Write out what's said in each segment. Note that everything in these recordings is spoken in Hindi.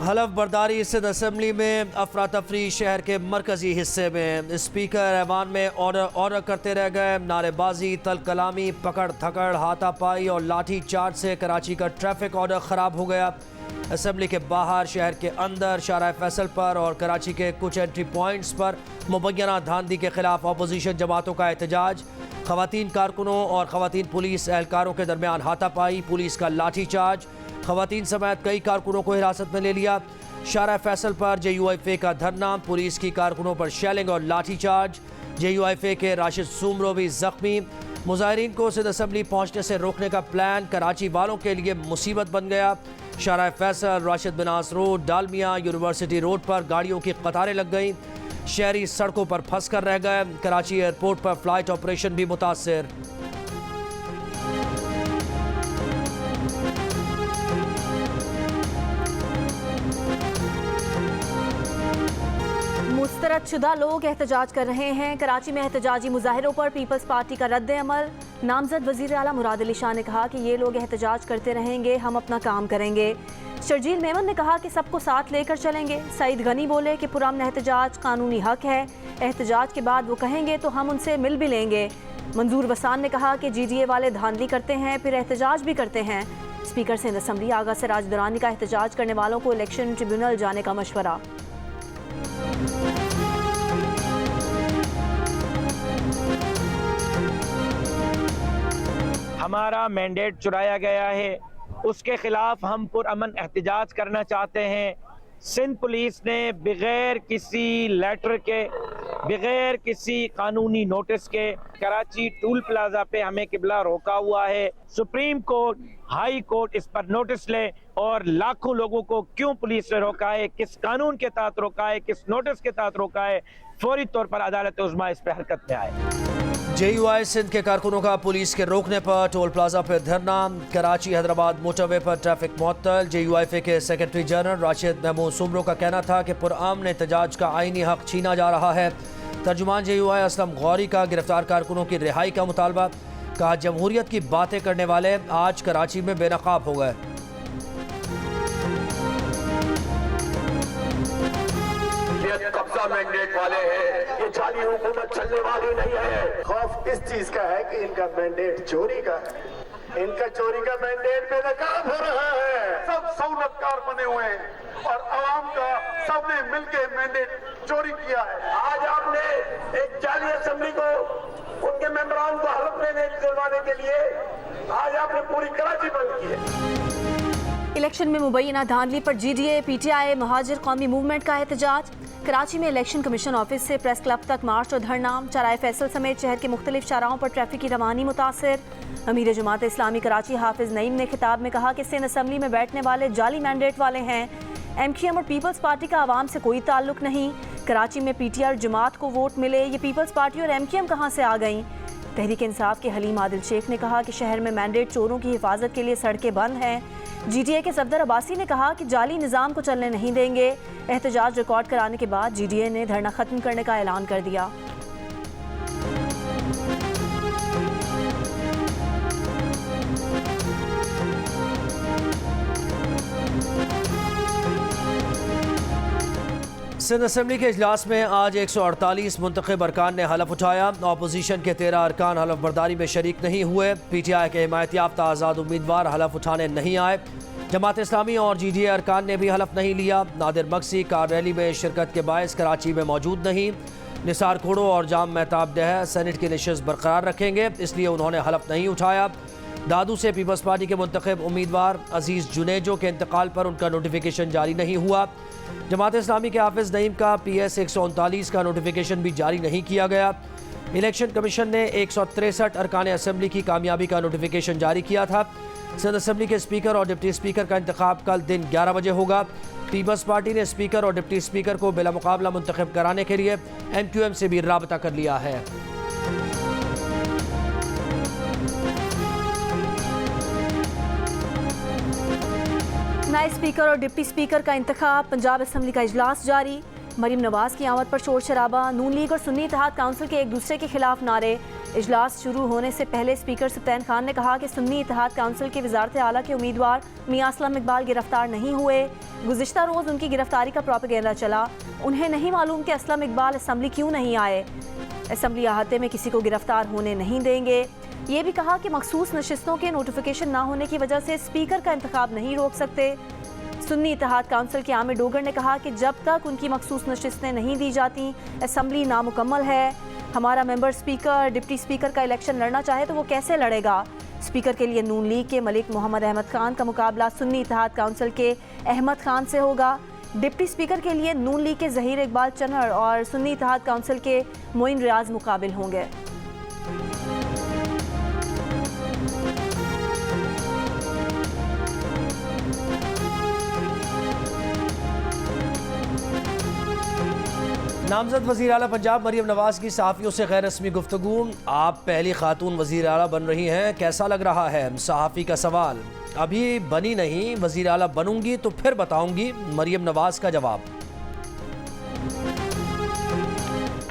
हलफ बर्दारी सिंध असम्बली में अफरा तफरी। शहर के मरकजी हिस्से में स्पीकर ऐवान में ऑर्डर करते रह गए। नारेबाजी, तल कलामी, पकड़ धकड़, हाथापाई और लाठी चार्ज से कराची का ट्रैफिक ऑर्डर ख़राब हो गया। असम्बली के बाहर, शहर के अंदर, शाहराह फैसल पर और कराची के कुछ एंट्री पॉइंट्स पर मुबैना धांधली के खिलाफ अपोजिशन जमातों का एहतजाज। खवातीन कारकुनों और खवातीन पुलिस एहलकारों के दरमियान हाथापाई, पुलिस का लाठी चार्ज। खवातीन समेत कई कारकुनों को हिरासत में ले लिया। शाहराह फैसल पर JUIFA का धरना, पुलिस की कारकुनों पर शेलिंग और लाठी चार्ज। JUIFA के राशिद सुमरो भी जख्मी। मुजाहिरीन को सिंध असम्बली पहुंचने से रोकने का प्लान कराची वालों के लिए मुसीबत बन गया। शाहराह फैसल, राशिद बिनास रोड, डालमिया, यूनिवर्सिटी रोड पर गाड़ियों की कतारें लग गईं। शहरी सड़कों पर फंस कर रह गए। कराची एयरपोर्ट पर फ्लाइट ऑपरेशन भी मुतासर। मुस्तरदशुदा लोग एहतजाज कर रहे हैं। कराची में एहतजाजी मुजाहिरों पर पीपल्स पार्टी का रद्द अमल। नामजद वज़ीर आला मुराद अली शाह ने कहा कि ये लोग एहतजाज करते रहेंगे, हम अपना काम करेंगे। शर्जील मेमन ने कहा कि सबको साथ लेकर चलेंगे। सईद गनी बोले कि पुरअमन एहतजाज कानूनी हक है, एहतजाज के बाद वो कहेंगे तो हम उनसे मिल भी लेंगे। मंजूर वसान ने कहा कि GDA वाले धांधली करते हैं, फिर एहतजाज भी करते हैं। स्पीकर सिंध असम्बली आगा सिराज दुरानी का एहतजाज करने वालों को इलेक्शन ट्रिब्यूनल जाने का मशवरा। हमारा मैंडेट चुराया गया है, उसके खिलाफ हम पुरअमन एहतजाज करना चाहते हैं। सिंध पुलिस ने बगैर किसी लेटर के, बगैर किसी कानूनी नोटिस के कराची टूल प्लाजा पे हमें किबला रोका हुआ है। सुप्रीम कोर्ट, हाई कोर्ट इस पर नोटिस ले और लाखों लोगों को क्यों पुलिस ने रोका है, किस कानून के तहत रोका है, किस नोटिस के तहत रोका है, फौरी तौर पर अदालत उज़्मा इस पर हरकत में आए। JUI सिंध के कारकुनों का पुलिस के रोकने पर टोल प्लाजा पर धरना। कराची हैदराबाद मोटरवे पर ट्रैफिक मुअत्तल। JUIFA के सेक्रेटरी जनरल राशिद महमूद सुमरो का कहना था कि पुरअमन एहतजाज का आईनी हक छीना जा रहा है। तर्जुमान JUI असलम गौरी का गिरफ्तार कारकुनों की रिहाई का मुतालबा। कहा, जमहूरियत की बातें करने वाले आज कराची में बेनकाब हो गए। कब्जा मैंडेट वाले हैं, ये जाली हुकूमत चलने वाली नहीं है। खौफ इस चीज का है कि इनका मैंडेट चोरी का है, इनका चोरी का मैंडेट बेनकाब हो रहा है। सब सहूलतकार बने हुए हैं और आवाम का सबने मिलकर मैंडेट चोरी किया है। आज आपने एक जाली असेंबली को, उनके मेंबरान को हलफ लेने दिलवाने के लिए आज आपने पूरी कराची बंद की है। इलेक्शन में मुबैना धांधली पर GDA, PTI, महाजिर कौमी मूवमेंट का एहतजाज। कराची में इलेक्शन कमीशन ऑफिस से प्रेस क्लब तक मार्च और धरना। शाहराह फैसल समेत शहर के मुख्तलिफ शाहराहों पर ट्रैफिक की रवानी मुतासर। अमीर जमात इस्लामी कराची हाफिज नईम ने खिताब में कहा कि सिंध असम्बली में बैठने वाले जाली मैंडेट वाले हैं। MQM और पीपल्स पार्टी का आवाम से कोई ताल्लुक नहीं। कराची में PTI और जमात को वोट मिले, ये पीपल्स पार्टी और MQM कहाँ से आ गई। तहरीक इंसाफ के हलीम आदिल शेख ने कहा कि शहर में मैंडेट चोरों की हिफाजत के लिए सड़कें बंद हैं। GDA के सफदर अब्बासी ने कहा कि जाली निज़ाम को चलने नहीं देंगे। एहतजाज रिकॉर्ड कराने के बाद GDA ने धरना ख़त्म करने का ऐलान कर दिया। सिंध असम्बली के इजलास में आज 148 मुंतखब अरकान ने हलफ उठाया। अपोजिशन के 13 अरकान हलफ बर्दारी में शरीक नहीं हुए। PTI के हिमायत याफ्ता आज़ाद उम्मीदवार हलफ उठाने नहीं आए। जमात इस्लामी और GDA अरकान ने भी हलफ नहीं लिया। नादिर मक्सी कार रैली में शिरकत के बायस कराची में मौजूद नहीं। निसार खोड़ो और जाम महताब डह सेनेट की नशिस्त बरकरार रखेंगे, इसलिए उन्होंने हलफ नहीं उठाया। दादू से पीपल्स पार्टी के मुंतखब उम्मीदवार अजीज़ जुनेजो के इंतकाल पर उनका नोटिफिकेशन जारी नहीं हुआ। जमात इस्लामी के हाफिज नईम का PS 139 का नोटिफिकेशन भी जारी नहीं किया गया। इलेक्शन कमीशन ने 163 अरकान असम्बली की कामयाबी का नोटिफिकेशन जारी किया था। सिंध असम्बली के स्पीकर और डिप्टी स्पीकर का इंतखाब कल दिन 11 बजे होगा। पीपल्स पार्टी ने स्पीकर और डिप्टी स्पीकर को बिला मुकाबला मुंतखब कराने के लिए MQM से भी राबता कर लिया है। नए स्पीकर और डिप्टी स्पीकर का इंतखाब। पंजाब असम्बली का इजलास जारी। मरीम नवाज की आमद पर शोर शराबा। नून लीग और सुन्नी इत्तेहाद काउंसिल के एक दूसरे के खिलाफ नारे। इजलास शुरू होने से पहले स्पीकर सुल्तान खान ने कहा कि सुन्नी इत्तेहाद काउंसिल के वजारत आला के उम्मीदवार मियां असलम इकबाल गिरफ्तार नहीं हुए। गुज़िश्ता रोज़ उनकी गिरफ्तारी का प्रोपेगेंडा चला। उन्हें नहीं मालूम कि असलम इकबाल असम्बली क्यों नहीं आए। असम्बली अहाते में किसी को गिरफ्तार होने नहीं देंगे। ये भी कहा कि मखसूस नशिस्तों के नोटिफिकेशन ना होने की वजह से स्पीकर का इंतखाब नहीं रोक सकते। सुन्नी इत्तेहाद काउंसिल के आमिर डोगर ने कहा कि जब तक उनकी मखसूस नशिस्तें नहीं दी जाती असम्बली नामुकम्मल है। हमारा मेंबर स्पीकर डिप्टी स्पीकर का इलेक्शन लड़ना चाहे तो वो कैसे लड़ेगा। स्पीकर के लिए नून लीग के मलिक मोहम्मद अहमद खान का मुकाबला सुन्नी इत्तेहाद काउंसिल के अहमद खान से होगा। डिप्टी स्पीकर के लिए नून लीग के ज़हीर इकबाल चन्नड़ और सुन्नी इत्तेहाद काउंसिल के मोइन रियाज मुकाबिल होंगे। नामजद वज़ीर आला पंजाब मरियम नवाज़ की सहाफ़ियों से गैर रस्मी गुफ्तगू। आप पहली खातून वज़ीर आला बन रही हैं, कैसा लग रहा है? सहाफ़ी का सवाल। अभी बनी नहीं, वज़ीर आला बनूंगी तो फिर बताऊंगी, मरियम नवाज़ का जवाब।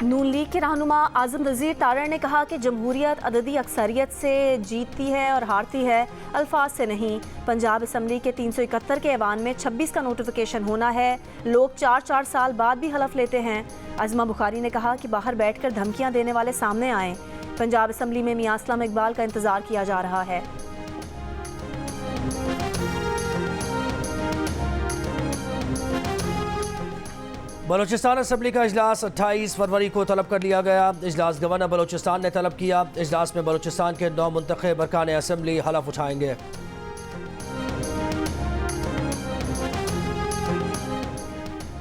नून लीग के रहनुमा आज़म नज़ीर तारड़ ने कहा कि जमहूरियत अददी अक्सरियत से जीतती है और हारती है, अल्फाज से नहीं। पंजाब असम्बली के 371 के ऐवान में 26 का नोटिफिकेशन होना है। लोग 4-4 साल बाद भी हलफ लेते हैं। अज़मा बुखारी ने कहा कि बाहर बैठकर धमकियां देने वाले सामने आएँ। पंजाब असम्बली में मियां असलम इकबाल का इंतज़ार किया जा रहा है। बलोचिस्तान असम्बली का इजलास 28 फरवरी को तलब कर लिया गया। इजलास गवर्नर बलोचिस्तान ने तलब किया। इजलास में बलोचिस्तान के 9 मुंतखब अरकान असम्बली हलफ उठाएंगे।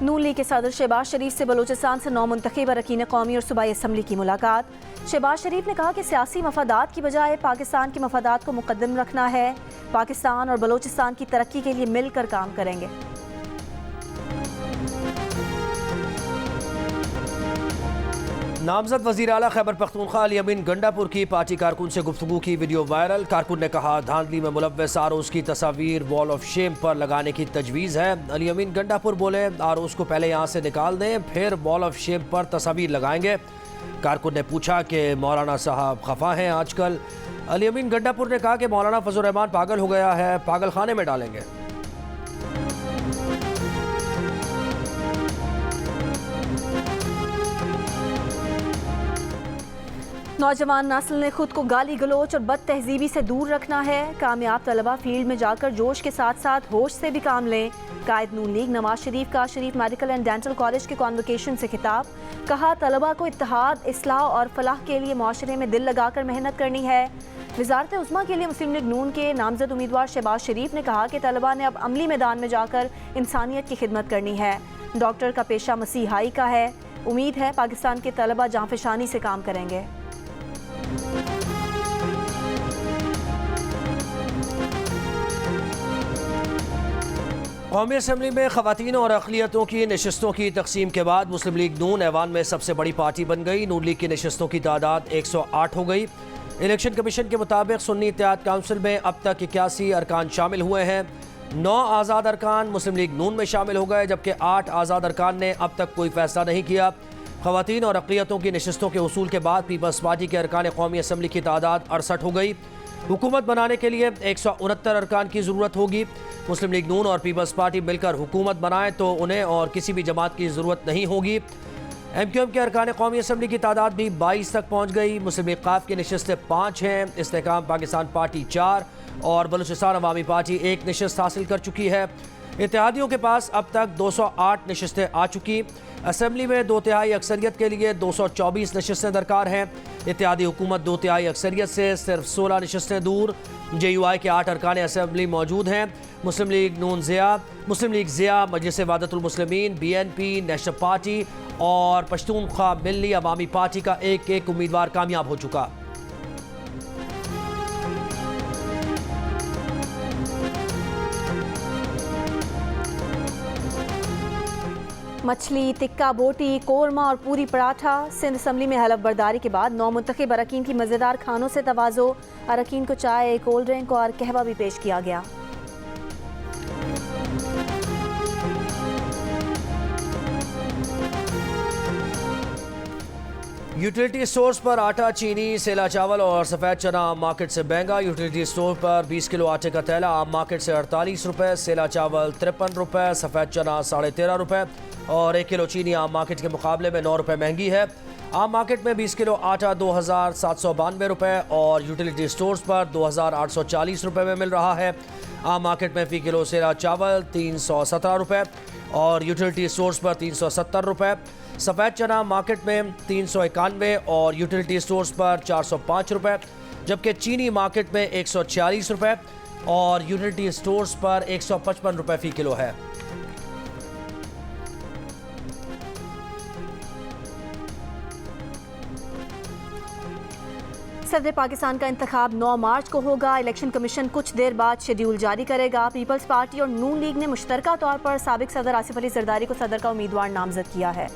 नून लीग के सदर शहबाज शरीफ से बलोचिस्तान से 9 मुंतखब अरकान कौमी और सूबाई असम्बली की मुलाकात। शहबाज शरीफ ने कहा कि सियासी मफादात की बजाय पाकिस्तान के मफादात को मुकद्दम रखना है। पाकिस्तान और बलोचिस्तान की तरक्की के लिए मिलकर काम करेंगे। नामजद वज़ीर आला खैबर पख्तूनख्वा अली अमीन गंडापुर की पार्टी कारकुन से गुफ्तगू की वीडियो वायरल। कारकुन ने कहा धांधली में मुलव्वस आरोज की तस्वीर वॉल ऑफ शेम पर लगाने की तजवीज़ है। अली अमीन गंडापुर बोले आरोज को पहले यहाँ से निकाल दें, फिर वॉल ऑफ शेम पर तस्वीर लगाएंगे। कारकुन ने पूछा कि मौलाना साहब खफा हैं आजकल। अली अमीन गंडापुर ने कहा कि मौलाना फजल रहमान पागल हो गया है, पागल खाने में डालेंगे। नौजवान नस्ल ने खुद को गाली गलोच और बद तहजीबी से दूर रखना है। कामयाब तलबा फील्ड में जाकर जोश के साथ साथ होश से भी काम लें। कायद नून लीग नवाज शरीफ का शरीफ मेडिकल एंड डेंटल कॉलेज के कॉन्वोकेशन से खिताब। कहा तलबा को इत्तेहाद, इस्लाह और फलाह के लिए माशरे में दिल लगाकर मेहनत करनी है। वजारत उज़्मा के लिए मुस्लिम लीग नून के नामजद उम्मीदवार शहबाज शरीफ ने कहा कि तलबा ने अब अमली मैदान में जाकर इंसानियत की खिदमत करनी है। डॉक्टर का पेशा मसीहाई का है। उम्मीद है पाकिस्तान के तलबा जांफशानी से काम करेंगे। कौमी असम्बली में ख़वातीन और अक़लियतों की नशस्तों की तकसीम के बाद मुस्लिम लीग नून ऐवान में सबसे बड़ी पार्टी बन गई। नून लीग की नशस्तों की तादाद 108 हो गई। इलेक्शन कमीशन के मुताबिक सुन्नी इत्तेहाद काउंसिल में अब तक 81 अरकान शामिल हुए हैं। 9 आज़ाद अरकान मुस्लिम लीग नून में शामिल हो गए, जबकि 8 आज़ाद अरकान ने अब तक कोई फैसला नहीं किया। ख़वातीन और अक़लियतों की नशस्तों के उसूल के बाद पीपल्स पार्टी के अरकान कौमी असम्बली की तादाद 68 हो गई। हुकूमत बनाने के लिए 169 अरकान की ज़रूरत होगी। मुस्लिम लीग नून और पीपल्स पार्टी मिलकर हुकूमत बनाएं तो उन्हें और किसी भी जमात की ज़रूरत नहीं होगी। MQM के अरकान कौमी असम्बली की तादाद भी 22 तक पहुँच गई। मुस्लिम लीग क़ाफ की नशस्तें 5 हैं। इस्तेहकाम पाकिस्तान पार्टी 4 और बलूचिस्तान अवामी पार्टी 1 नशस्त हासिल कर चुकी है। इत्तेहादियों के पास अब तक 208 नशस्तें आ चुकी। असम्बली में 2/3 अक्सरियत के लिए 224 नशस्तें दरकार हैं। इत्तेहादी हुकूमत 2/3 अक्सरियत से सिर्फ 16 नशस्तें दूर। JUI के 8 अरकान असम्बली मौजूद हैं। मुस्लिम लीग नून ज़िया, मुस्लिम लीग ज़िया, मजलिस वहदतुल मुस्लिमीन, BNP, नेशनल पार्टी और पश्तूनख्वा मिल्ली अवामी पार्टी का एक उम्मीदवार कामयाब हो चुका। मछली, टिक्का, बोटी, कोरमा और पूरी पराठा। सिंध असम्बली में हलफ बर्दारी के बाद 9 मुंतखब अरकान की मज़ेदार खानों से तवाज़ो। अरकान को चाय, कोल्ड ड्रिंक और कहवा भी पेश किया गया। यूटिलिटी स्टोर्स पर आटा, चीनी, सेला चावल और सफ़ेद चना आम मार्केट से महंगा। यूटिलिटी स्टोर पर 20 किलो आटे का थैला आम मार्केट से 48 रुपये, सेला चावल 53 रुपये, सफ़ेद चना 13.5 रुपये और 1 किलो चीनी आम मार्केट के मुकाबले में 9 रुपये महंगी है। आम मार्केट में 20 किलो आटा 2,792 रुपये और यूटिलिटी स्टोर्स पर 2,840 रुपये में मिल रहा है। आम मार्केट में फ़ी किलो सेला चावल 317 रुपये और यूटिलिटी स्टोर्स पर 370 रुपये। सफ़ेद चना मार्केट में 391 और यूटिलिटी स्टोर्स पर 405 रुपये, जबकि चीनी मार्केट में 146 रुपये और यूटिलिटी स्टोर्स पर 155 रुपये फ़ी किलो है। सदर पाकिस्तान का इंतखाब 9 मार्च को होगा। इलेक्शन कमीशन कुछ देर बाद शेड्यूल जारी करेगा। पीपल्स पार्टी और नून लीग ने मुश्तरका तौर पर साबिक सदर आसिफ अली जरदारी को सदर का उम्मीदवार नामजद किया है।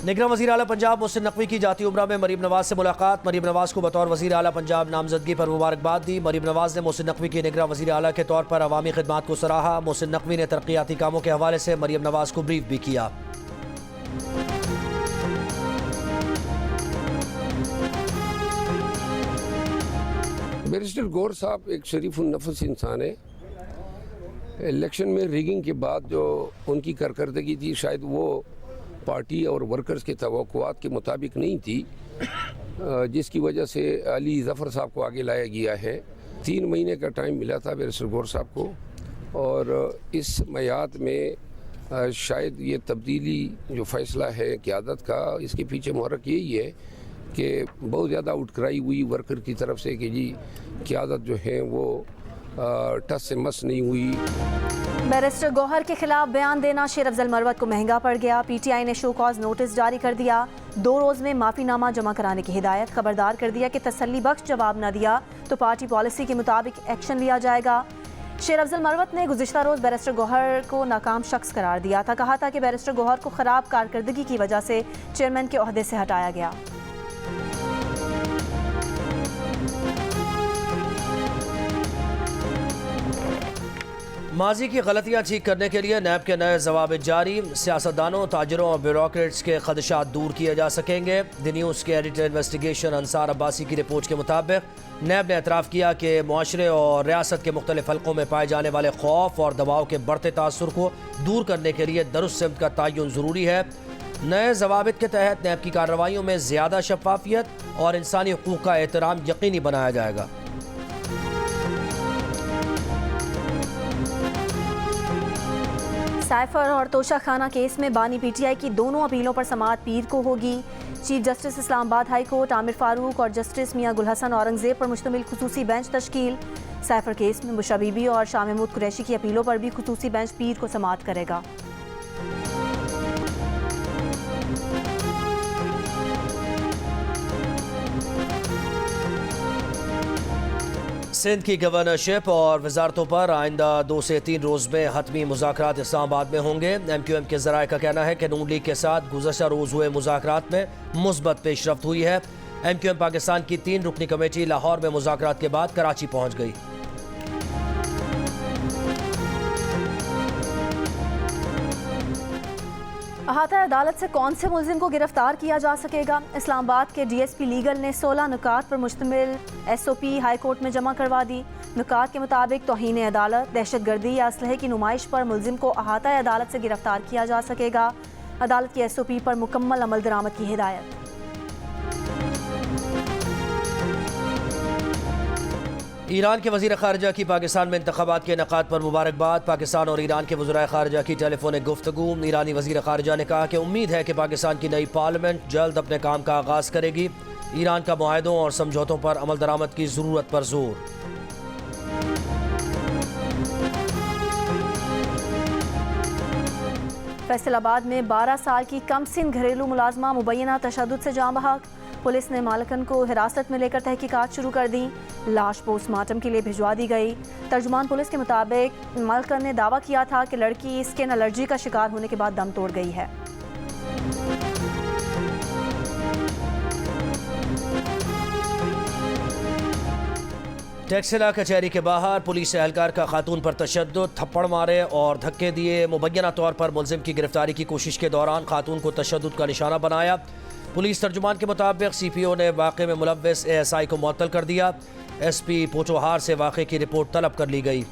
निगरान वज़ीर आला पंजाब मोहसिन नकवी की जाती उम्रा में मरीम नवाज से मुलाकात। मरीम नवाज को बतौर वज़ीर आला पंजाब नामजदगी पर मुबारकबाद दी। मरीम नवाज ने मोहसिन नकवी की निगरान वज़ीर आला के तौर पर अवामी खिदमात को सराहा। मोहसिन नकवी ने तरक्याती कामों के हवाले से मरीम नवाज को ब्रीफ भी किया। बैरिस्टर गौहर साहब एक शरीफुल नफस इंसान है। इलेक्शन में रिगिंग के बाद जो उनकी कारकर्दगी थी शायद वो पार्टी और वर्कर्स के तवक्कुआत के मुताबिक नहीं थी, जिसकी वजह से अली ज़फ़र साहब को आगे लाया गया है। 3 महीने का टाइम मिला था बैरिस्टर गौहर साहब को और इस मयाद में शायद ये तब्दीली जो फ़ैसला है क़यादत का, इसके पीछे मुहर्रिक यही है कि बहुत ज़्यादा उठकराई हुई वर्कर की तरफ से कि जी क़यादत जो है वो टस से मस नहीं हुई। बैरिस्टर गौहर के खिलाफ बयान देना शेर अफजल मरवत को महंगा पड़ गया। पीटीआई ने शो कॉज नोटिस जारी कर दिया। 2 रोज़ में माफ़ीनामा जमा कराने की हिदायत। खबरदार कर दिया कि तसल्ली बख्श जवाब न दिया तो पार्टी पॉलिसी के मुताबिक एक्शन लिया जाएगा। शेर अफजल मरवत ने गुज़िश्ता रोज़ बैरिस्टर गौहर को नाकाम शख्स करार दिया था। कहा था कि बैरिस्टर गौहर को ख़राब कारकर्दगी की वजह से चेयरमैन के ओहदे से हटाया गया। माजी की गलतियाँ ठीक करने के लिए नैब के नए जवाब जारी। सियासतदानों, ताजरों और ब्यूरोक्रेट्स के खदशात दूर किए जा सकेंगे। द न्यूज़ के एडिटर इन्वेस्टिगेशन अंसार अब्बासी की रिपोर्ट के मुताबिक नैब ने एतराफ़ किया कि मुआशरे और रियासत के मुख्तलिफ हलकों में पाए जाने वाले खौफ और दबाव के बढ़ते तासुर को दूर करने के लिए दुरुस्त सिमत का तयन ज़रूरी है। नए जवाबित के तहत नैब की कार्रवाइयों में ज़्यादा शफाफियत और इंसानी हुकूक़ का एहतराम यकीनी बनाया जाएगा। साइफर और तोशा खाना केस में बानी पीटीआई की दोनों अपीलों पर समाअत पीर को होगी। Chief justice Islamabad high court Aamir Farooq और जस्टिस मियां गुल हसन औरंगजेब पर मुश्तमिल खुसूसी बेंच तश्कील। साइफर केस में बुशरा बीबी और शाह महमूद कुरैशी की अपीलों पर भी खुसूसी बेंच पीर को समाअत करेगा। सिंध की गवर्नरशिप और वजारतों पर आइंदा 2 से 3 रोज़ में हतमी मुज़ाकरात इस्लामाबाद में होंगे। MQM के ज़राए का कहना है कि नून लीग के साथ गुज़श्ता रोज़ हुए मुज़ाकरात में मुस्बत पेशरफ्त हुई है। MQM पाकिस्तान की 3 रुकनी कमेटी लाहौर में मुज़ाकरात के बाद कराची पहुँच गई। अहाता अदालत से कौन से मुलजिम को गिरफ्तार किया जा सकेगा? इस्लामाबाद के DSP लीगल ने 16 नुकात पर मुश्तमिल SOP हाई कोर्ट में जमा करवा दी। नुकात के मुताबिक तौहीन अदालत, दहशतगर्दी या असलहे की नुमाइश पर मुलजिम को अहाता अदालत से गिरफ्तार किया जा सकेगा। अदालत की SOP पर मुकम्मल अमल दरामद की हिदायत। ईरान के वज़ीर ख़ारिजा की पाकिस्तान में इंतख़ाबात के इनेकाद पर मुबारकबाद। पाकिस्तान और ईरान के वज़राए ख़ारिजा की टेलीफोनिक गुफ्तगू। ईरानी वज़ीर ख़ारिजा ने कहा कि उम्मीद है कि पाकिस्तान की नई पार्लियामेंट जल्द अपने काम का आगाज़ करेगी। ईरान का मुआहदों और समझौतों पर अमल दरामद की ज़रूरत पर जोर। फैसलाबाद में 12 साल की कम सिन घरेलू मुलाजमा मुबैना तशद्दुद से जाँ बहक। पुलिस ने मालकन को हिरासत में लेकर तहकीकात शुरू कर दी। लाश पोस्टमार्टम के लिए भिजवा दी गई। तर्जुमान पुलिस के मुताबिक मालकन ने दावा किया था कि लड़की स्किन एलर्जी का शिकार होने के बाद दम तोड़ गई है। टैक्सिला कचहरी के बाहर पुलिस एहलकार का खातून पर तशद्दुद, थप्पड़ मारे और धक्के दिए। मुबैना तौर पर मुलजिम की गिरफ्तारी की कोशिश के दौरान खातून को तशद्दुद का निशाना बनाया। पुलिस तर्जुमान के मुताबिक CPO ने वाक़े में मुलव्विस ASI को मुअत्तल कर दिया। SP पोचोहार से वाक़े की रिपोर्ट तलब कर ली गई।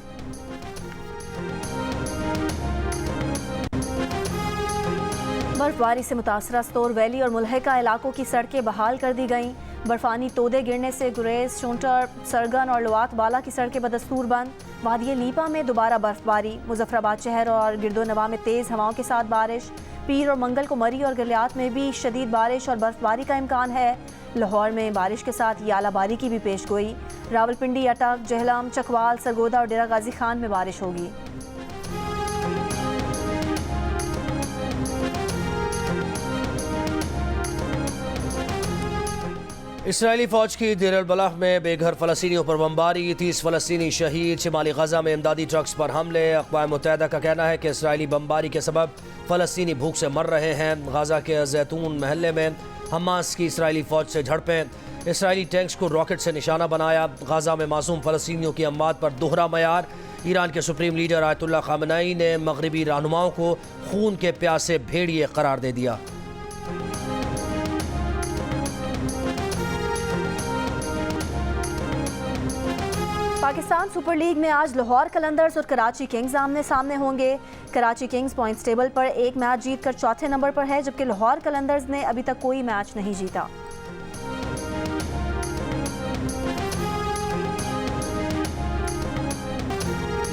बर्फबारी से मुतासरा स्तोर वैली और मुल्हिका इलाकों की सड़कें बहाल कर दी गईं। बर्फानी तोदे गिरने से गुरेज, शोंटर, सरगन और लवात बाला की सड़कें बदस्तूर बंद। वादिये लीपा में दोबारा बर्फबारी। मुजफ्फराबाद शहर और गिरदोनवा में तेज़ हवाओं के साथ बारिश। पीर और मंगल को मरी और गलियात में भी शदीद बारिश और बर्फबारी का इम्कान है। लाहौर में बारिश के साथ यालाबारी की भी पेश गोई। रावलपिंडी, अटक, जहलम, चकवाल, सरगोदा और डेरा गाजी खान में बारिश होगी। इसराइली फौज की देर अल बलाह में बेघर फ़लस्तीनियों पर बमबारी। 30 फ़लस्तीनी शहीद। शिमाली गजा में इमदादी ट्रक्स पर हमले। अक़वाम मुत्तहिदा का कहना है कि इसराइली बमबारी के सबब फ़लस्तीनी भूख से मर रहे हैं। गजा के जैतून महल्ले में हमास की इसराइली फौज से झड़पें। इसराइली टैंक्स को रॉकेट से निशाना बनाया। गजा में मासूम फ़लस्तीनियों की अम्वात पर दोहरा मयार। ईरान के सुप्रीम लीडर आयतुल्लाह ख़ामेनी ने मगरबी रहनुमाओं को खून के प्यासे भेड़िए करार दे दिया। पाकिस्तान सुपर लीग में आज लाहौर कलंदर्स और कराची किंग्स आमने सामने होंगे। कराची किंग्स पॉइंट्स टेबल पर एक मैच जीतकर चौथे नंबर पर है, जबकि लाहौर कलंदर्स ने अभी तक कोई मैच नहीं जीता।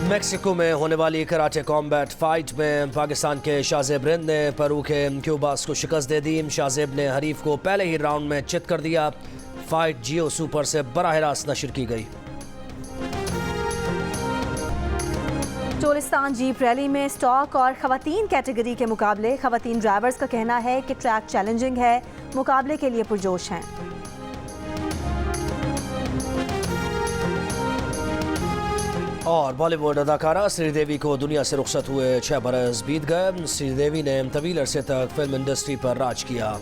मेक्सिको में होने वाली कराटे कॉम्बैट फाइट में पाकिस्तान के शाहजेब रिंद ने पेरू के क्यूबास को शिकस्त दे दी। शाहजेब ने हरीफ को पहले ही राउंड में चित कर दिया। फाइट जियो सुपर से बराह रास्त नशर की गई। चोलिस्तान जीप रैली में स्टॉक और खवातीन कैटेगरी के मुकाबले। खवातीन ड्राइवर्स का कहना है कि ट्रैक चैलेंजिंग है, मुकाबले के लिए पुरजोश हैं। और बॉलीवुड अदाकारा श्रीदेवी को दुनिया से रुखसत हुए 6 बरस बीत गए। श्रीदेवी ने तवील अरसे तक फिल्म इंडस्ट्री पर राज किया।